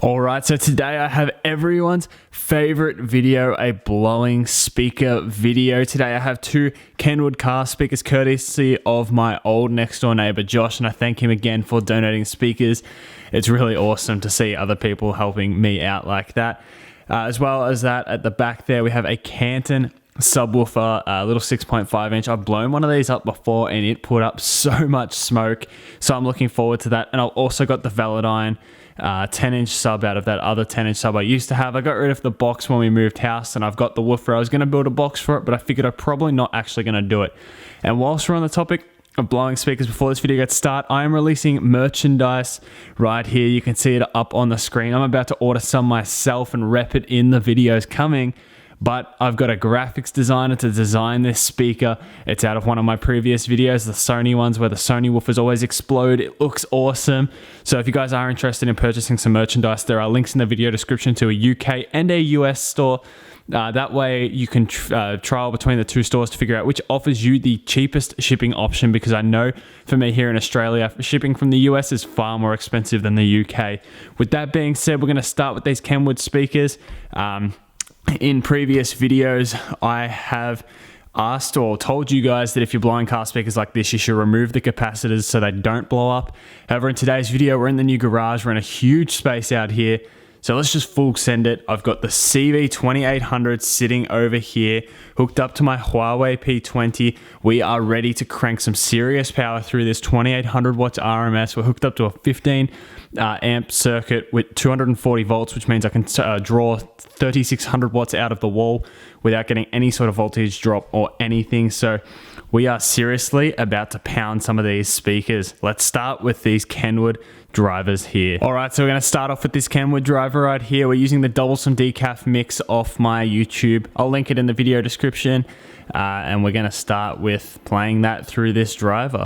Alright, so today I have everyone's favorite video, a blowing speaker video. Today I have two Kenwood car speakers courtesy of my old next door neighbor Josh, and I thank him again for donating speakers. It's really awesome to see other people helping me out like that. As well as that, at the back there we have a Canton Subwoofer, a little 6.5 inch. I've blown one of these up before and it put up so much smoke, so I'm looking forward to that. And I've also got the Velodyne 10-inch sub out of that other 10-inch sub I used to have. I got rid of the box when we moved house and I've got the woofer. I was going to build a box for it, but I figured I'm probably not actually going to do it. And whilst we're on the topic of blowing speakers, before this video gets started, I am releasing merchandise right here. You can see it up on the screen. I'm about to order some myself and rep it in the videos coming. But I've got a graphics designer to design this speaker. It's out of one of my previous videos, the Sony ones where the Sony woofers always explode. It looks awesome. So if you guys are interested in purchasing some merchandise, there are links in the video description to a UK and a US store. That way you can trial between the two stores to figure out which offers you the cheapest shipping option, because I know for me here in Australia, shipping from the US is far more expensive than the UK. With that being said, we're going to start with these Kenwood speakers. In previous videos, I have asked or told you guys that if you're blowing car speakers like this, you should remove the capacitors so they don't blow up. However, in today's video, we're in the new garage. We're in a huge space out here. So let's just full send it. I've got the CV2800 sitting over here, hooked up to my Huawei P20. We are ready to crank some serious power through this 2800 watts RMS. We're hooked up to a 15 amp circuit with 240 volts, which means I can draw 3600 watts out of the wall without getting any sort of voltage drop or anything. So we are seriously about to pound some of these speakers. Let's start with these Kenwood drivers here. All right, so we're going to start off with this Kenwood driver right here. We're using the double some decaf mix off my YouTube. I'll link it in the video description. And we're going to start with playing that through this driver.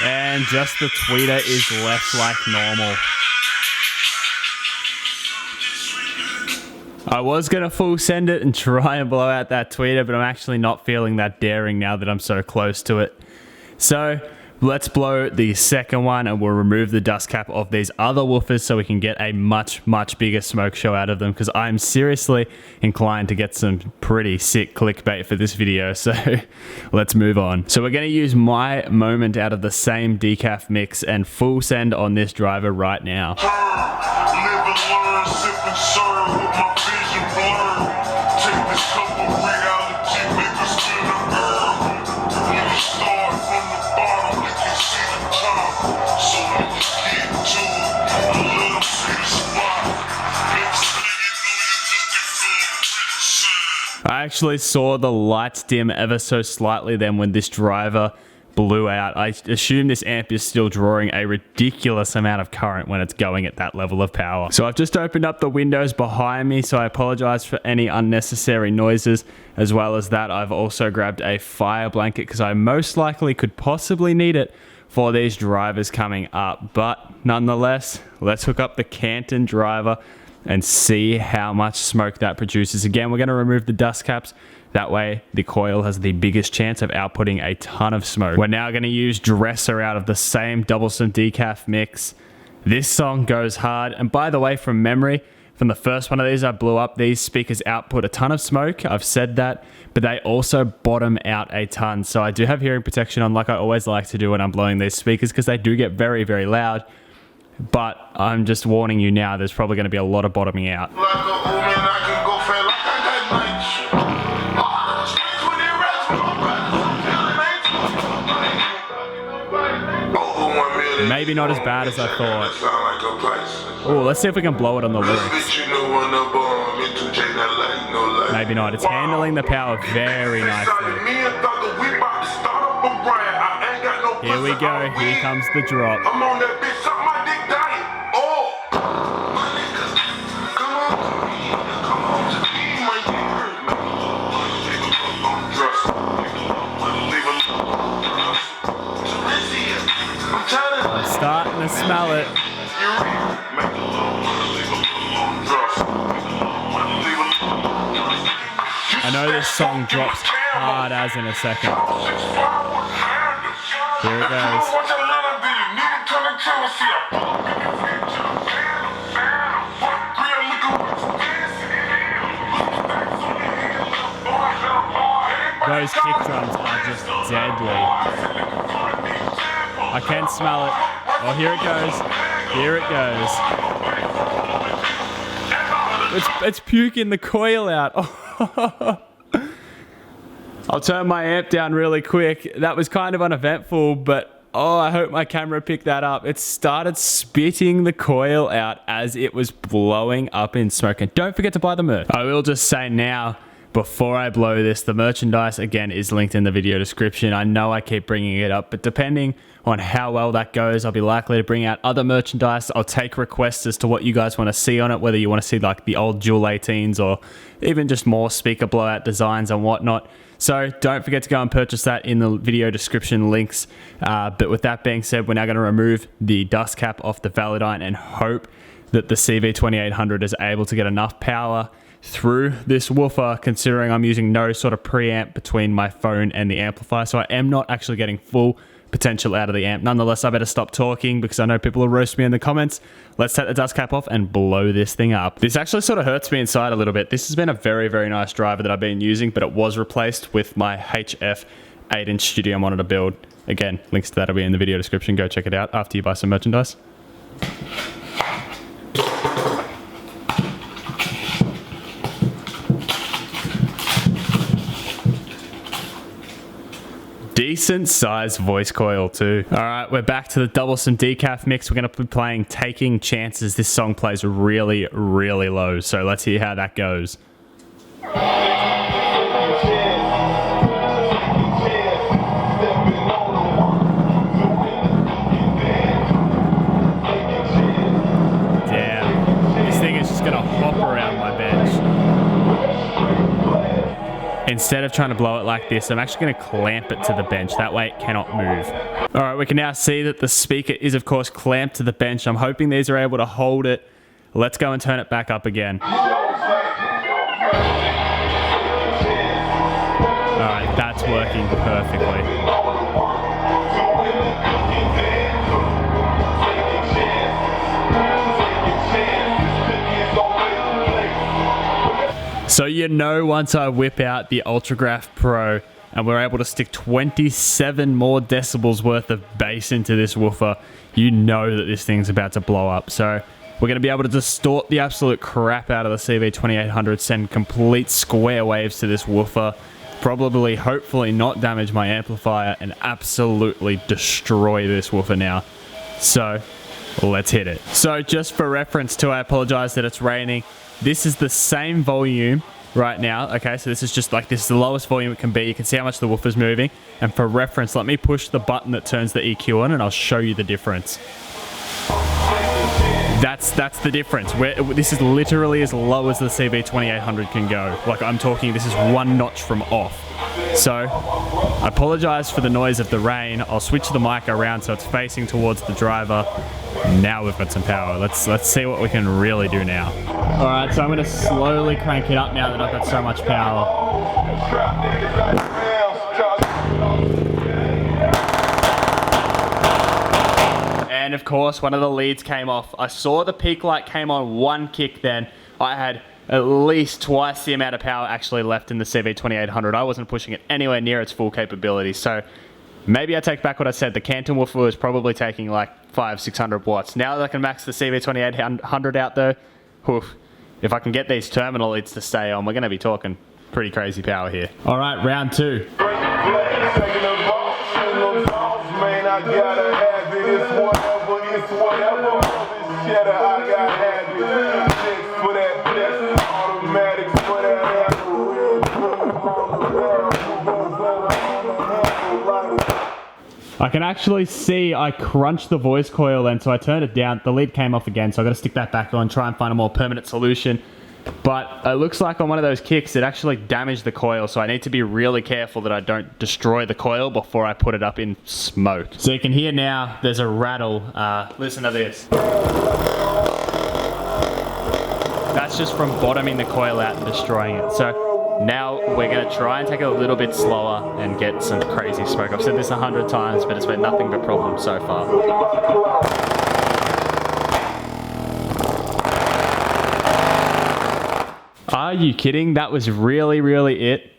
And just the tweeter is left like normal. I was going to full send it and try and blow out that tweeter, but I'm actually not feeling that daring now that I'm so close to it. So let's blow the second one and we'll remove the dust cap of these other woofers so we can get a much bigger smoke show out of them, because I'm seriously inclined to get some pretty sick clickbait for this video. So let's move on. So we're going to use my moment out of the same decaf mix and full send on this driver right now. I actually saw the lights dim ever so slightly then when this driver blew out. I assume this amp is still drawing a ridiculous amount of current when it's going at that level of power. So I've just opened up the windows behind me, so I apologize for any unnecessary noises. As well as that, I've also grabbed a fire blanket because I most likely could possibly need it for these drivers coming up. But nonetheless, let's hook up the Canton Driver and see how much smoke that produces. Again, we're going to remove the dust caps. That way, the coil has the biggest chance of outputting a ton of smoke. We're now going to use Dresser out of the same double some decaf mix. This song goes hard. And by the way, from memory, from the first one of these I blew up, these speakers output a ton of smoke. I've said that, but they also bottom out a ton. So I do have hearing protection on, like I always like to do when I'm blowing these speakers, because they do get very loud. But I'm just warning you now, there's probably going to be a lot of bottoming out. Maybe not as bad as I thought. Oh, let's see if we can blow it on the lyrics. Maybe not. It's handling the power very nicely. Here we go. Here comes the drop. smell it. I know this song drops hard as in a second. Here it goes. Those kick drums are just deadly. I can smell it. Oh, here it goes. Here it goes. It's puking the coil out. I'll turn my amp down really quick. That was kind of uneventful, but oh, I hope my camera picked that up. It started spitting the coil out as it was blowing up in smoke. And don't forget to buy the merch. I will just say now, before I blow this, the merchandise again is linked in the video description. I know I keep bringing it up, but depending on how well that goes, I'll be likely to bring out other merchandise. I'll take requests as to what you guys want to see on it, whether you want to see like the old Dual 18s or even just more speaker blowout designs and whatnot. So don't forget to go and purchase that in the video description links. But with that being said, we're now going to remove the dust cap off the Velodyne and hope that the CV2800 is able to get enough power through this woofer, considering I'm using no sort of preamp between my phone and the amplifier. So I am not actually getting full potential out of the amp. Nonetheless, I better stop talking because I know people will roast me in the comments. Let's take the dust cap off and blow this thing up. This actually sort of hurts me inside a little bit. This has been a very, very nice driver that I've been using, but it was replaced with my HF 8-inch studio monitor build. Again, links to that will be in the video description. Go check it out after you buy some merchandise. Decent sized voice coil too. All right, we're back to the double some decaf mix. We're going to be playing Taking Chances. This song plays really, really low, so let's hear how that goes. Damn, this thing is just going to hop around my bench. Instead of trying to blow it like this, I'm actually going to clamp it to the bench. That way it cannot move. All right, we can now see that the speaker is, of course, clamped to the bench. I'm hoping these are able to hold it. Let's go and turn it back up again. All right, that's working perfectly. So you know, once I whip out the Ultragraph Pro and we're able to stick 27 more decibels worth of bass into this woofer, you know that this thing's about to blow up. So we're going to be able to distort the absolute crap out of the CV2800, send complete square waves to this woofer, probably, hopefully not damage my amplifier, and absolutely destroy this woofer now. So let's hit it. So just for reference too, I apologize that it's raining. This is the same volume right now. Okay, so this is just like, this is the lowest volume it can be. You can see how much the woofer's moving. And for reference, let me push the button that turns the EQ on and I'll show you the difference. That's the difference. This is literally as low as the CV2800 can go. Like, I'm talking, this is one notch from off. So I apologize for the noise of the rain. I'll switch the mic around so it's facing towards the driver. Now we've got some power. Let's see what we can really do now. All right, so I'm gonna slowly crank it up now that I've got so much power. And of course, one of the leads came off. I saw the peak light came on one kick then. I had at least twice the amount of power actually left in the CV2800. I wasn't pushing it anywhere near its full capability. So maybe I take back what I said. The Canton woofer was probably taking like 500-600 watts. Now that I can max the CV2800 out though, oof, if I can get these terminal leads to stay on, we're going to be talking pretty crazy power here. All right, round two. I can actually see I crunched the voice coil then, so I turned it down. The lead came off again, so I got to stick that back on, try and find a more permanent solution. But it looks like on one of those kicks, it actually damaged the coil. So I need to be really careful that I don't destroy the coil before I put it up in smoke. So you can hear now, there's a rattle. Listen to this. That's just from bottoming the coil out and destroying it. So now we're gonna try and take it a little bit slower and get some crazy smoke. I've said this 100 times, but it's been nothing but problems so far. Are you kidding? That was really it.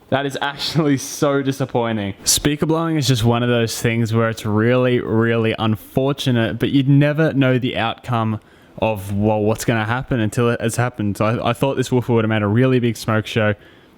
That is actually so disappointing. Speaker blowing is just one of those things where it's really unfortunate, but you'd never know the outcome of, well, what's going to happen until it has happened. So I thought this woofer would have made a really big smoke show,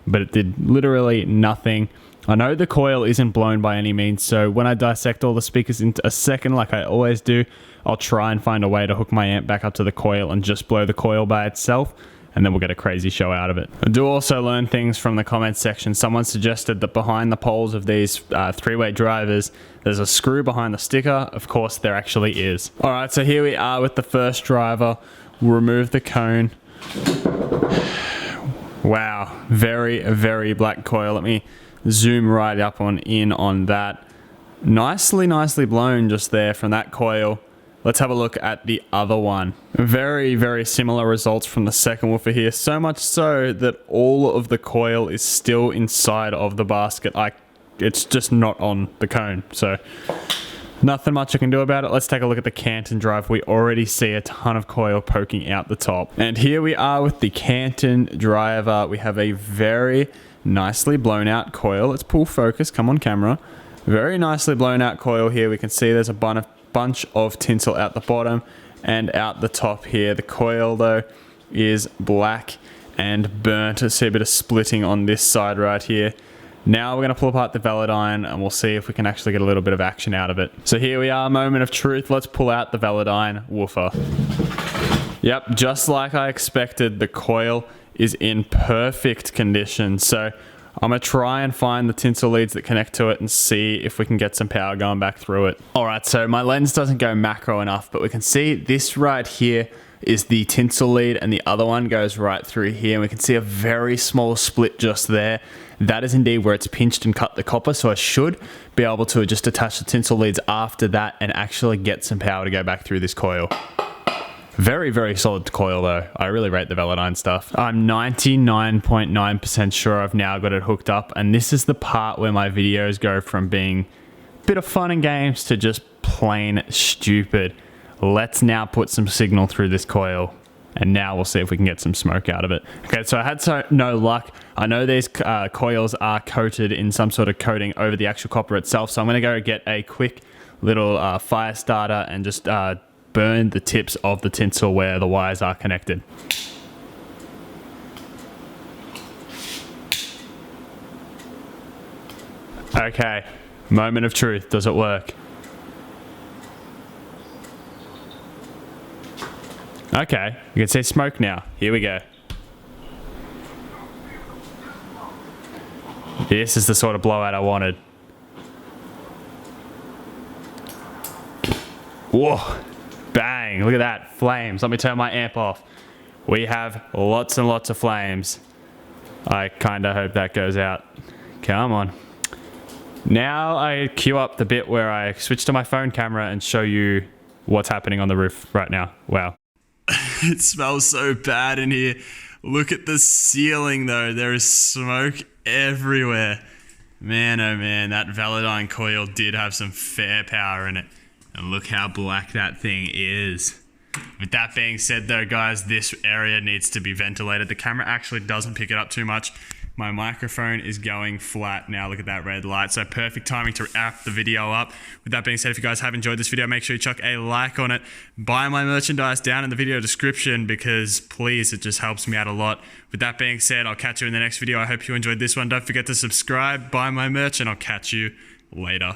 but it did literally nothing. I know the coil isn't blown by any means, so when I dissect all the speakers into a second, like I always do, I'll try and find a way to hook my amp back up to the coil and just blow the coil by itself, and then we'll get a crazy show out of it. I do also learn things from the comments section. Someone suggested that behind the poles of these three-way drivers, there's a screw behind the sticker. Of course, there actually is. All right, so here we are with the first driver. We'll remove the cone. Wow, very black coil. Let me zoom right up in on that. Nicely blown just there from that coil. Let's have a look at the other one. Very similar results from the second woofer here. So much so that all of the coil is still inside of the basket. It's just not on the cone. So nothing much I can do about it. Let's take a look at the Canton Drive. We already see a ton of coil poking out the top. And here we are with the Canton Driver. We have a very nicely blown out coil. Let's pull focus. Come on, camera. Very nicely blown out coil here. We can see there's a bunch of tinsel out the bottom and out the top here. The coil though is black and burnt. I see a bit of splitting on this side right here. Now we're going to pull apart the Velodyne and we'll see if we can actually get a little bit of action out of it. So here we are, moment of truth. Let's pull out the Velodyne woofer. Yep, just like I expected, the coil is in perfect condition. So I'm going to try and find the tinsel leads that connect to it and see if we can get some power going back through it. All right, so my lens doesn't go macro enough, but we can see this right here is the tinsel lead and the other one goes right through here. And we can see a very small split just there. That is indeed where it's pinched and cut the copper. So I should be able to just attach the tinsel leads after that and actually get some power to go back through this coil. Very solid coil though. I really rate the Velodyne stuff. I'm 99.9% sure I've now got it hooked up, and this is the part where my videos go from being a bit of fun and games to just plain stupid. Let's now put some signal through this coil, and now we'll see if we can get some smoke out of it. Okay, so I had no luck. I know these coils are coated in some sort of coating over the actual copper itself, so I'm gonna go get a quick little fire starter and just burn the tips of the tinsel where the wires are connected. Okay, moment of truth. Does it work? Okay, you can see smoke now. Here we go. This is the sort of blowout I wanted. Whoa. Bang, look at that, flames. Let me turn my amp off. We have lots and lots of flames. I kind of hope that goes out. Come on. Now I queue up the bit where I switch to my phone camera and show you what's happening on the roof right now. Wow. It smells so bad in here. Look at the ceiling though. There is smoke everywhere. Man, oh man, that Velodyne coil did have some fair power in it. And look how black that thing is. With that being said though, guys, this area needs to be ventilated. The camera actually doesn't pick it up too much. My microphone is going flat now. Look at that red light. So perfect timing to wrap the video up. With that being said, if you guys have enjoyed this video, make sure you chuck a like on it. Buy my merchandise down in the video description because please, it just helps me out a lot. With that being said, I'll catch you in the next video. I hope you enjoyed this one. Don't forget to subscribe, buy my merch, and I'll catch you later.